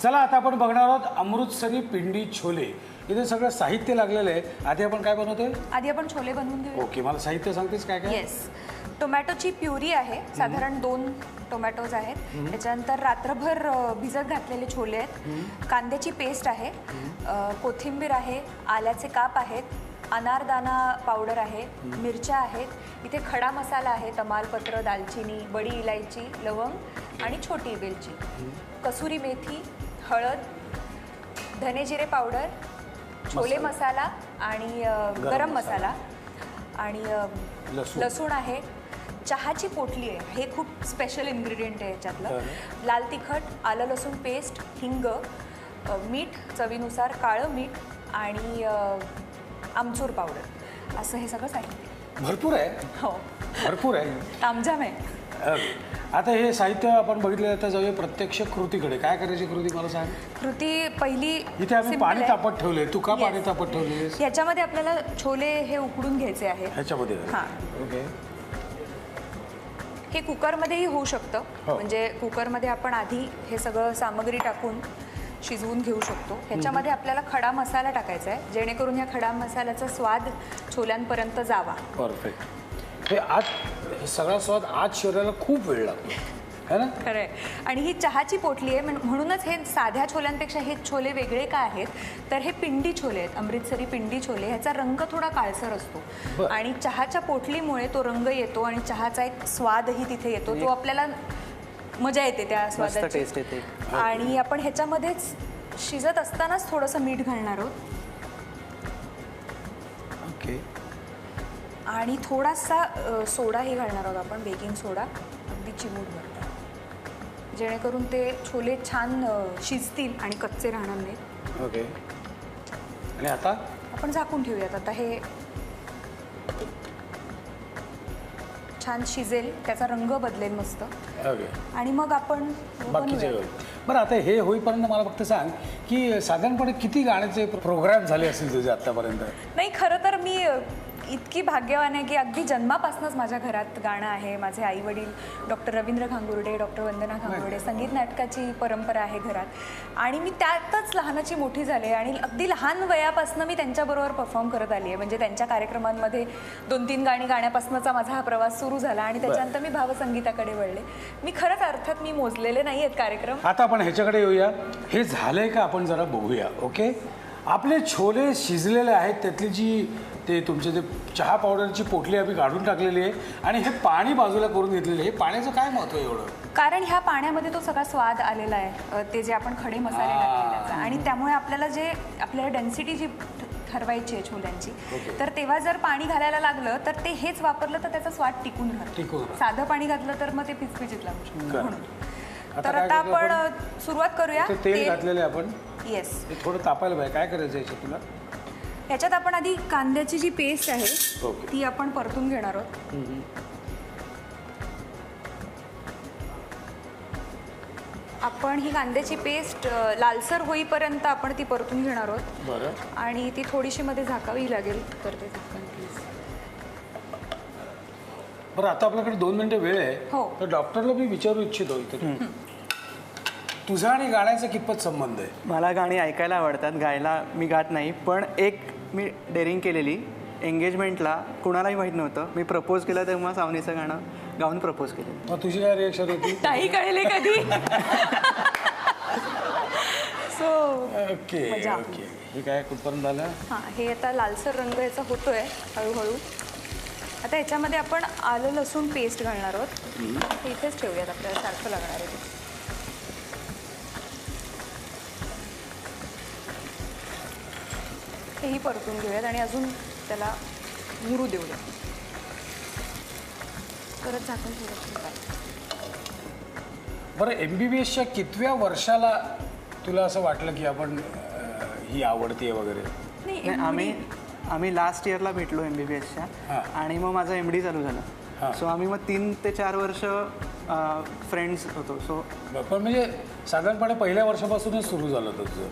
चला आता आपण बघणार आहोत अमृतसरी पिंडी छोले. इथे सगळं साहित्य लागलेलं आहे. आधी आपण काय बनवतोय? आधी आपण छोले बनवून घेऊया. ओके, मला साहित्य सांगतेस काय काय? येस, टोमॅटोची प्युरी आहे, साधारण 2 टोमॅटोज आहेत. त्याच्यानंतर रात्रभर भिजत घातलेले छोले आहेत. कांद्याची पेस्ट आहे, कोथिंबीर आहे, आल्याचे काप आहेत, अनारदाना पावडर आहे, मिरच्या आहेत, इथे खडा मसाला आहे, तमालपत्र, दालचिनी, बडी इलायची, लवंग आणि छोटी वेलची, कसुरी मेथी, हळद, धने जिरे पावडर, छोले मसाला आणि गरम मसाला आणि लसूण आहे. चहाची पोटली आहे, हे खूप स्पेशल इन्ग्रेडियंट आहे याच्यातलं. लाल तिखट, आलं लसूण पेस्ट, हिंग, मीठ चवीनुसार, काळं मीठ आणि आमचूर पावडर, असं हे सगळं साहित्य भरपूर आहे. हो, भरपूर आहे, तामझाम आहे. आता हे साहित्य आपण बघितलं. आता जाऊया प्रत्यक्ष कृतीकडे. काय करायची कृती मला सांग. कृती पहिली, इथे आम्ही पाणी आहे. तापत ठेवले. तू का पाणी तापत ठेवले? ह्याच्यामध्ये आपल्याला छोले हे उकडून घ्यायचे आहेत. ह्याच्यामध्ये? हां, ओके. हे कुकरमध्येही होऊ शकतं. म्हणजे कुकरमध्ये आपण आधी हे सगळं सामग्री टाकून शिजवून घेऊ शकतो. ह्याच्यामध्ये आपल्याला खडा मसाला टाकायचा आहे, जेणेकरून या खडा मसाल्याचा स्वाद छोल्यांपर्यंत जावा. परफेक्ट. हे सगळा स्वाद आज शरीराला खूप वेळ लागतो, है ना? खरं आहे. आणि ही चहाची पोटली आहे, म्हणूनच हे साध्या छोल्यांपेक्षा हे छोले वेगळे का आहेत, तर हे पिंडी छोले आहेत, अमृतसरी पिंडी छोले. ह्याचा रंग थोडा काळसर असतो आणि चहाच्या पोटलीमुळे तो रंग येतो आणि चहाचा एक स्वादही तिथे येतो. तो आपल्याला मजा येते त्या स्वादाची, टेस्ट येते. आणि आपण ह्याच्यामध्येच शिजत असतानाच थोडंसं मीठ घालणार आहोत. ओके. आणि थोडासा सोडाही घालणार आहोत आपण, बेकिंग सोडा, अगदी चिमूटभर, जेणेकरून ते छोले छान शिजतील आणि कच्चे राहणार नाहीत. ओके. आणि आता आपण झाकून ठेवूयात. आता हे छान शिजेल, त्याचा रंग बदलेल मस्त. ओके. आणि मग आपण बाकीचे बरं. आता हे होईपर्यंत मला फक्त सांग की साधारणपणे किती गाण्याचे प्रोग्राम झाले असतील तुझे आतापर्यंत? नाही, खरं तर मी इतकी भाग्यवान आहे की अगदी जन्मापासूनच माझ्या घरात गाणं आहे. माझे आई वडील डॉक्टर रवींद्र घांगुर्डे, डॉक्टर वंदना घांगुर्डे, संगीत नाटकाची परंपरा आहे घरात. आणि मी त्यातच लहानाची मोठी झाले आणि अगदी लहान वयापासून मी त्यांच्याबरोबर परफॉर्म करत आली आहे. म्हणजे त्यांच्या कार्यक्रमांमध्ये 2-3 गाणी गाण्यापासूनचा माझा हा प्रवास सुरू झाला आणि त्याच्यानंतर मी भावसंगीताकडे वळले. मी खरंच अर्थात मी मोजलेले नाही आहेत कार्यक्रम. आता आपण ह्याच्याकडे येऊया. हे झालंय का आपण जरा बघूया. ओके. आपले छोले शिजलेले आहेत, त्यातली जी ते तुमचे जे चहा पावडरची पोटली आम्ही काढून टाकलेली आहे आणि हे पाणी बाजूला करून घेतलेले. हे पाण्याचं काय महत्त्व आहे एवढं? कारण ह्या पाण्यामध्ये तो सगळा स्वाद आलेला आहे, ते जे आपण खडे मसाले टाकले त्याचा. आणि त्यामुळे आपल्याला डेन्सिटी जी ठरवायची आहे छोल्यांची, तर तेव्हा जर पाणी घालायला लागलं तर ते हेच वापरलं तर त्याचा स्वाद टिकून राहतो. साधं पाणी घातलं तर मग ते पिचपिचीत लागू शकतं. म्हणून तर आता आपण सुरुवात करूया. तेल घातलेलं आहे आपण. येस. हे थोडं तापायला पाहिजे. काय करायचं याच्यात तुला? ह्याच्यात आपण आधी कांद्याची जी पेस्ट आहे ती आपण परतून घेणार आहोत. आपण ही कांद्याची पेस्ट लालसर होईपर्यंत आपण ती परतून घेणार आहोत. बरं. आणि ती थोडीशी मध्ये झाकावी लागेल, तर ते झाकण प्लीज. बरं, आता आपल्याकडे 2 मिनिटं वेळ आहे. हो. तर डॉक्टरला मी विचारू इच्छितो इथे, तुझा आणि गाण्याचा कितपत संबंध आहे? मला गाणी ऐकायला आवडतात, गायला मी गात नाही. पण एक मी डेअरिंग केलेली. एंगेजमेंटला कुणालाही माहीत नव्हतं, मी प्रपोज केलं तेव्हा सावनीचं गाणं गाऊन प्रपोज केलेलं. मग तुझी काय रिएक्शन होती? काही कळले कधी. So okay. ओके. हे काय कुठपर्यंत झालं? हां, हे आता लालसर रंग याचा होतोय हळूहळू. आता याच्यामध्ये आपण आलं लसूण पेस्ट घालणार आहोत. हे इथेच ठेवूयात, आपल्याला सारखं लागणार आहे ते. हेही परतून घेऊयात आणि अजून त्याला मुरू देऊया. परत झाकण ठेवूयात. बरं, MBBSच्या कितव्या वर्षाला तुला असं वाटलं की आपण ही आवडते वगैरे? नाही, आम्ही लास्ट इयरला भेटलो MBBSच्या आणि मग माझं MD चालू झालं. सो आम्ही मग 3 ते 4 वर्ष फ्रेंड्स होतो. सो पण म्हणजे साधारणपणे पहिल्या वर्षापासूनच सुरू झालं होतं तुझं?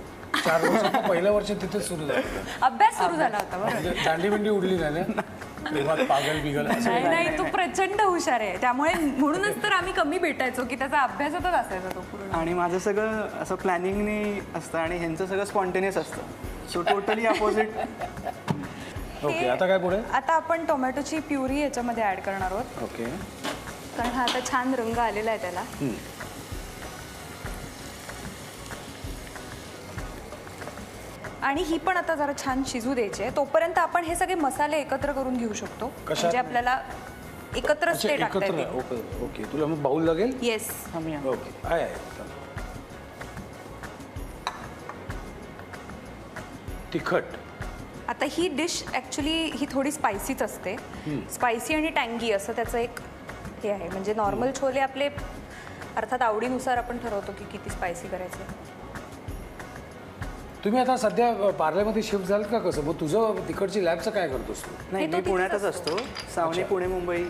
4 वर्षात पहिलं वर्ष तिथेच सुरू झालं. अभ्यास सुरू झाला होता बरोबर. म्हणजे दांडीबिंडी उडली नाही ना प्रेमात पागल बिगल असं नाही नाही, तो प्रचंड हुशार आहे, त्यामुळे म्हणूनच तर आम्ही कमी भेटायचो की त्याचा अभ्यासातच असायचा तो पूर्ण. आणि माझं सगळं असं प्लॅनिंगने असतं आणि ह्यांचं सगळं स्पॉन्टेनियस असतं. So totally opposite. ओके, आता काय पुढे? आता आपण टोमॅटोची प्युरी याच्यामध्ये ऍड करणार आहोत, ओके. कारण हा आता छान रंग आलेला आहे त्याला. आणि ही पण आता जरा छान शिजू द्यायची आहे. तोपर्यंत आपण हे सगळे मसाले एकत्र करून घेऊ शकतो, कशात? म्हणजे आपल्याला एकत्रच अच्छा, ते टाकता एकत्र. येतील. ओके ओके, तुला मग बाऊल लागेल? येस. ओके, आहे. तिखट. आता ही डिश ॲक्च्युली ही थोडी स्पायसीच असते. स्पायसी आणि टँगी असं त्याचं एक हे आहे. म्हणजे नॉर्मल छोले आपले अर्थात आवडीनुसार आपण ठरवतो की किती स्पायसी करायचे. तुम्ही आता सध्या पार्ल्यामध्ये शिफ्ट झालात का कसं? मग तुझं तिकडची लॅबचं काय करतोस तू? नाही, तो मी तिथेच पुण्यातच असतो. असतो. सावनी पुणे मुंबई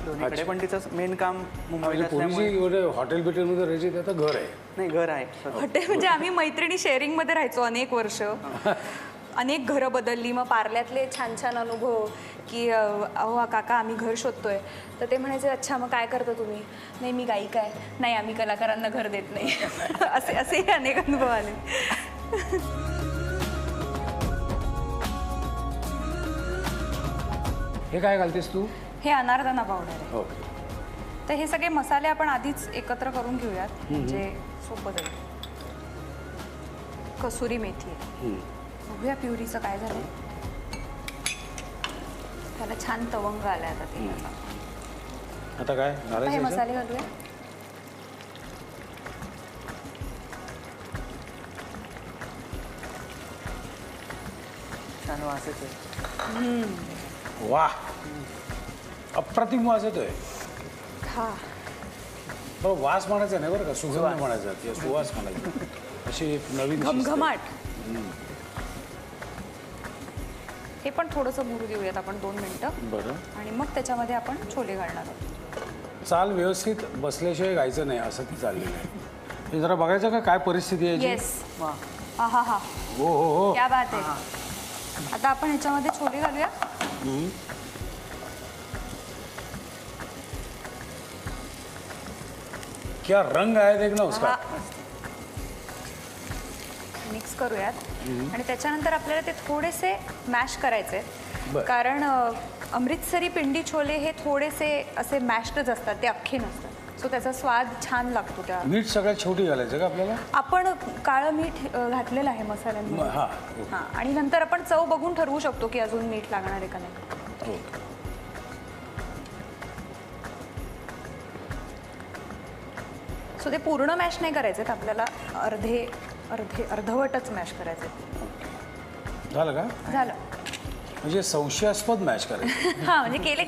दोन्हीकडे, अच्छा. पण तिचं मेन काम मुंबईला म्हणजे असल्यामुळे. पूर्वीची एवढे हॉटेल बिटेलमध्ये राहायची, ते आता घर आहे. नाही, घर आहे. हॉटेल म्हणजे आम्ही मैत्रिणी शेअरिंगमध्ये राहायचो अनेक वर्ष. अनेक घरं बदलली. मग पार्ल्यातले छान छान अनुभव की अहो काका आम्ही घर शोधतोय, तर ते म्हणायचे अच्छा मग काय करता तुम्ही? नाही मी गायिका आहे. नाही आम्ही कलाकारांना घर देत नाही. असे अनेक अनुभव आले. हे काय घालतेस तू? हे अनारदाना पावडर आहे. ओके. तर हे सगळे मसाले आपण आधीच एकत्र करून घेऊयात, म्हणजे सोपं जाईल. कसुरी मेथी आहे. बघूया प्युरीचं काय झालं. त्याला छान तवंग आलाय आता ते. आता काय आता हे घालायचं याच्यात? मसाले घालूया. छान वास येतोय. वा, अप्रतिम वास येतोय. हा बरं, वास म्हणायचा नाही बरं का, सुगंध म्हणायचा किंवा सुवास म्हणायचा. अशी एक नवीन शिस्त. घमघमाट. हे पण थोडंसं मुरू देऊयात आपण 2 मिनिटं, बरं. आणि मग त्याच्यामध्ये आपण छोले घालणार आहोत. चाल व्यवस्थित बसल्याशिवाय गायचं नाही असं ती चाललेलं आहे. हे जरा बघायचं का काय परिस्थिती आहे याची? येस. वा. हा हा हा, हो हो हो. क्या बात आहे. आता आपण ह्याच्यामध्ये छोले घालूया. क्या रंग आहे देख ना उसका. मिक्स करूयात. आणि त्याच्यानंतर आपल्याला ते थोडेसे मॅश करायचे बरं. कारण अमृतसरी पिंडी छोले हे थोडेसे असे मॅशडच असतात, ते अख्खे नसतात. सो त्याचा स्वाद छान लागतो त्या. मीठ सगळ्यात शेवटी घालायचं का आपल्याला? आपण काळं मीठ घातलेलं आहे मसाल्यांमध्ये. हां. हां, आणि नंतर आपण चव बघून ठरवू शकतो की अजून मीठ लागणार आहे का नाही. ओके. सो ते पूर्ण मॅश नाही करायचे, आपल्याला अर्धवटच मॅश करायचे. झालं का? झालं. म्हणजे संशयास्पद मॅच करायचं. हां, म्हणजे केले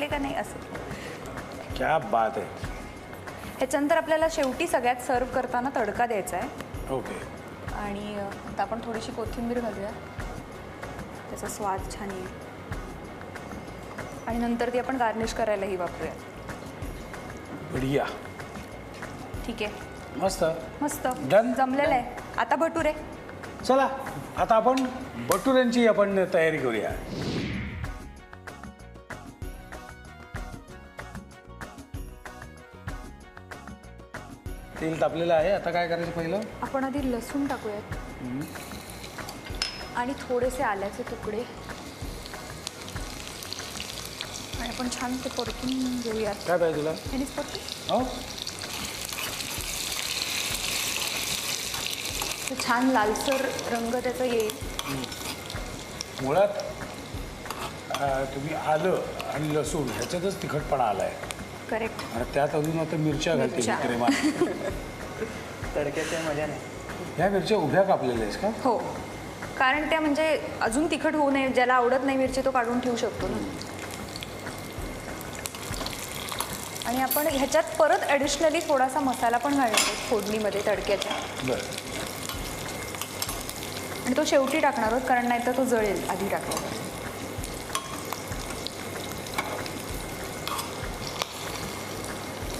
का नाही असं. क्या बात आहे. ह्याच्यानंतर आपल्याला शेवटी सगळ्यात सर्व करताना तडका द्यायचा आहे. ओके. आणि आता आपण थोडीशी कोथिंबीर घालूया, त्याचा स्वाद छान येईल. आणि नंतर ती आपण गार्निश करायलाही वापरूया. बढिया. ठीक आहे, मस्त. मस्त Done? जमलेलं आहे. आता भटुरे. चला आता आपण भटुऱ्यांची आपण तयारी करूया. तेल तापलेलं आहे. आता काय करायचं पहिलं? आपण आधी लसूण टाकूयात आणि थोडेसे आल्याचे तुकडे, आणि आपण छान ते परतून घेऊयात. काय पाहिजे तुला? ह्यानीच परतून. हो, तर छान लालसर रंग त्याचा येईल. मुळात तुम्ही आलं आणि लसूण ह्याच्यातच तिखटपणा आला आहे. करेक्ट. आणि त्यात अजून आता मिरच्या घालते मिरच्या. प्रेमाने. तडक्याच्या मजा नाही. ह्या मिरच्या उभ्या कापलेल्या आहेस का? हो, कारण त्या म्हणजे अजून तिखट होऊ नये. ज्याला आवडत नाही मिरची तो काढून ठेवू शकतो ना. आणि आपण ह्याच्यात परत ॲडिशनली थोडासा मसाला पण घालतो फोडणीमध्ये तडक्याच्या. बरं. आणि तो शेवटी टाकणार आहोत, कारण नाहीतर तो जळेल आधी टाकला.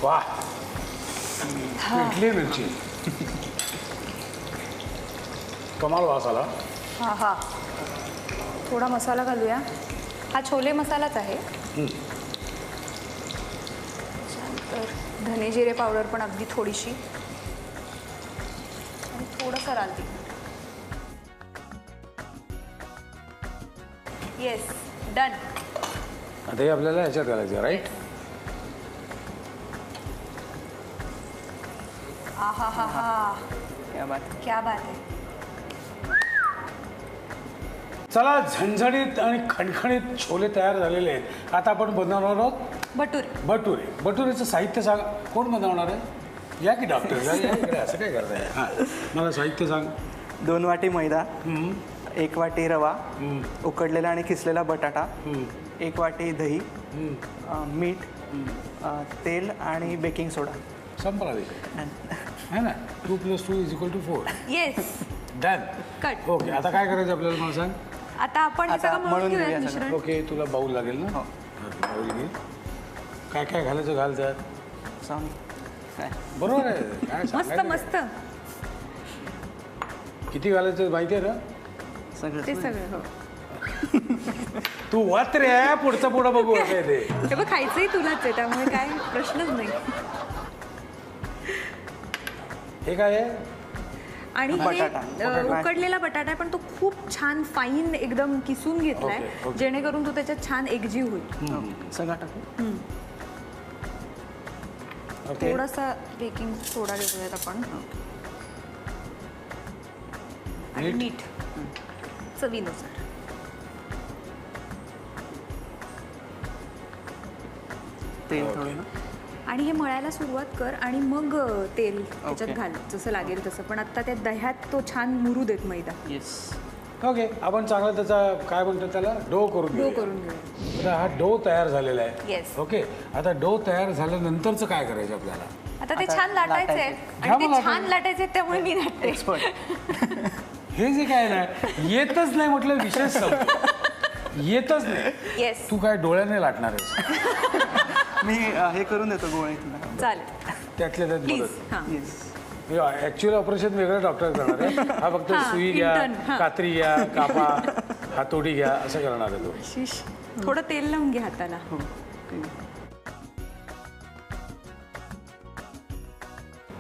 वा, पेटली मिरची. कमाल वास आला. हा हा, थोडा मसाला घालूया. हा छोले मसालाच आहे. त्यानंतर धने जिरे पावडर पण अगदी थोडीशी आणि थोडंसं लाल तिखट. Yes, done. आता हे आपल्याला ह्याच्यात घालायचं राईट. हा हा हा हा, क्या बात. क्या बात आहे. चला, झणझणीत आणि खणखणीत छोले तयार झालेले आहेत. आता आपण बनवणार आहोत भटुरे. भटुरे. भटुरेचं साहित्य सांग. कोण बनवणार आहे? या की डॉक्टर, या इकडे. असं काय करताय? हां, मला साहित्य सांग. 2 वाटी मैदा, 1 वाटी रवा, उकडलेला आणि किसलेला बटाटा, 1 वाटी दही, मीठ, तेल आणि बेकिंग सोडा. संपला विषय है ना. 2 + 2 = 4. Yes, done. कट. ओके, आता काय करायचं आपल्याला मला सांग. आता आपण हे आता सगळं मळून मळून घेऊया घेऊया मिश्रण. ओके, तुला बाऊल लागेल ना. हो. बाऊल घे. काय काय घालायचं घाल त्यात. सांग काय. बरोबर आहे. काय मस्त सांगायचं मस्त. काय? किती घालायचं माहिती आहे ना. सगळं ते सगळं हो. तू वात रे, पुढचं पुढं बघू असं आहे ते. ते बघ, खायचंही तुलाच आहे, त्यामुळे काय प्रश्नच नाही. हे काय आहे? आणि हे बटाटा. उकडलेला बटाटा आहे, पण तो खूप छान फाईन एकदम किसून घेतलाय, ओके, ओके. जेणेकरून तो त्याच्यात छान एकजीव होईल. सगळं टाकू. ओके. थोडासा बेकिंग सोडा घेऊयात आपण आणि मीठ चवीनुसार. तेल थोडं ना. आणि हे मळायला सुरुवात कर आणि मग तेल त्याच्यात घाल, जसं लागेल तसं. पण आता त्या दह्यात तो छान मुरू देत मैदा. येस. ओके, आपण चांगला त्याचा काय म्हणतो त्याला डो करून डो घेऊया. करून घेऊया. आता हा डो तयार झालेला आहे. Yes. ओके, आता डो तयार झाल्यानंतरचं काय करायचं आपल्याला? आता ते आता छान लाटायचे लाटायचे. आणि घ्या ते मला छान आता. लाटायचे, त्यामुळे मी लाटते. एक्सपर्ट. हे जे काय ना, येतच नाही म्हटलं विशेष संपतो. येतच नाही. येस, तू काय डोळ्याने लाटणार आहेस? मी हे करून देतो गोळे तुला. चालेल, त्यातल्या त्यात प्लीज. मदत. हां, येस. ऍक्च्युअली ऑपरेशन वेगळं डॉक्टर करणार आहे. हा फक्त हां, सुई घ्या, intern, हां. कात्री घ्या, कापा, हातोडी घ्या, असं करणार आहे तो. आशिष, थोडं तेल लावून घे हाताला. हो.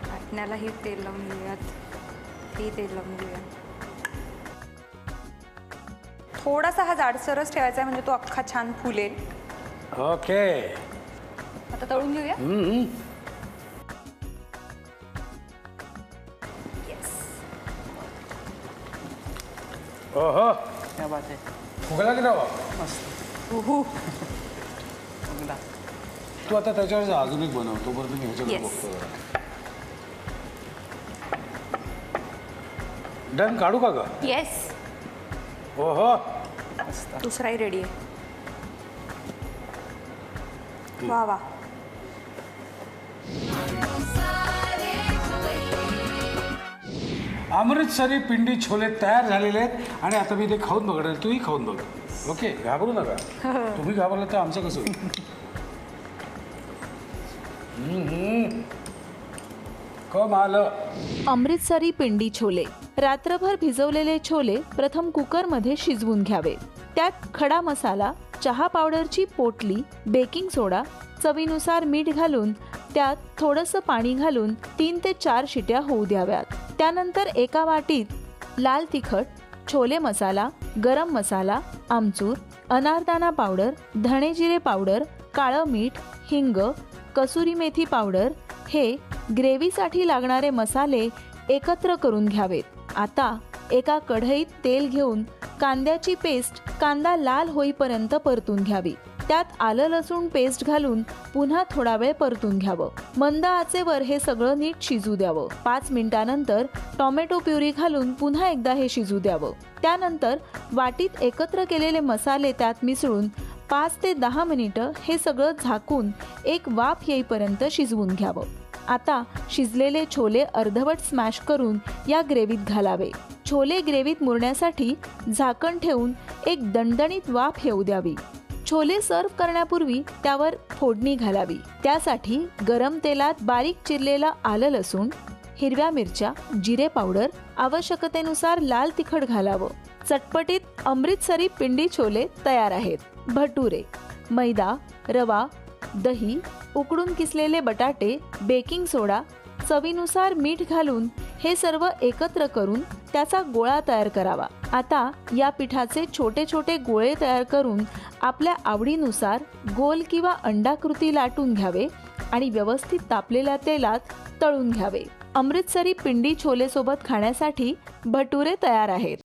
लाटण्यालाही तेल लावून घेऊयात, हे तेल लावून घेऊया. थोडासा हा जाडसरच ठेवायचा आहे, म्हणजे तो अख्खा छान फुलेल. ओके. आता तळून घेऊया. येस, ओहो, क्या बात आहे. फुगला की राव. मस्त. उहू. एकदा. तू आता त्याच्यावर अजून एक बनव, तोपर्यंत मी ह्याच्याकडे Yes. बघतो जरा. डन, काढू का ग? येस, ओहो, मस्त. दुसराही रेडी आहे. वा वा. अमृतसरी पिंडी छोले तयार झालेले आहेत आणि आता मी ते खाऊन बघणार. तूही खाऊन बघ. ओके, घाबरू नका. तुम्ही घाबरला तर आमचं कसं होईल? कमाल. अमृतसरी पिंडी छोले. रात्रभर भिजवलेले छोले प्रथम कुकरमध्ये शिजवून घ्यावे. त्यात खडा मसाला, चहा पावडरची पोटली, बेकिंग सोडा, चवीनुसार मीठ घालून त्यात थोडंसं पाणी घालून 3 ते 4 शिट्या होऊ द्याव्यात. त्यानंतर एका वाटीत लाल तिखट, छोले मसाला, गरम मसाला, आमचूर, अनारदाना पावडर, धणे जिरे पावडर, काळं मीठ, हिंग, कसुरी मेथी पावडर हे ग्रेव्हीसाठी लागणारे मसाले एकत्र करून घ्यावेत. आता एका कढईत तेल घेऊन कांद्याची पेस्ट कांदा लाल होईपर्यंत परतून घ्यावी. त्यात आलं लसूण पेस्ट घालून पुन्हा थोडा वेळ परतून घ्यावं. मंद आचेवर हे सगळं नीट शिजू द्यावं. 5 मिनिटांनंतर टोमॅटो प्युरी घालून पुन्हा एकदा हे शिजू द्यावं. त्यानंतर वाटीत एकत्र केलेले मसाले त्यात मिसळून 5 ते 10 मिनिटं हे सगळं झाकून एक वाफ येईपर्यंत शिजवून घ्यावं. आता शिजलेले छोले अर्धवट स्मॅश करून या ग्रेव्हीत घालावे. छोले ग्रेव्हीत मुरण्यासाठी झाकण ठेवून एक दणदणीत वाफ येऊ द्यावी. छोले सर्व्ह करण्यापूर्वी त्यावर फोडणी घालावी. त्यासाठी गरम तेलात बारीक चिरलेला आलं लसूण, हिरव्या मिरच्या, जिरे पावडर, आवश्यकतेनुसार लाल तिखट घालावं. चटपटीत अमृतसरी पिंडी छोले तयार आहेत. भटुरे: मैदा, रवा, दही, उकडून किसलेले बटाटे, बेकिंग सोडा, चवीनुसार मीठ घालून हे सर्व एकत्र करून त्याचा गोळा तयार करावा. आता या पिठाचे छोटे छोटे गोळे तयार करून आपल्या आवडीनुसार गोल किंवा अंडाकृती लाटून घ्यावे आणि व्यवस्थित तापलेल्या तेलात तळून घ्यावे. अमृतसरी पिंडी छोले सोबत खाण्यासाठी भटुरे तयार आहेत.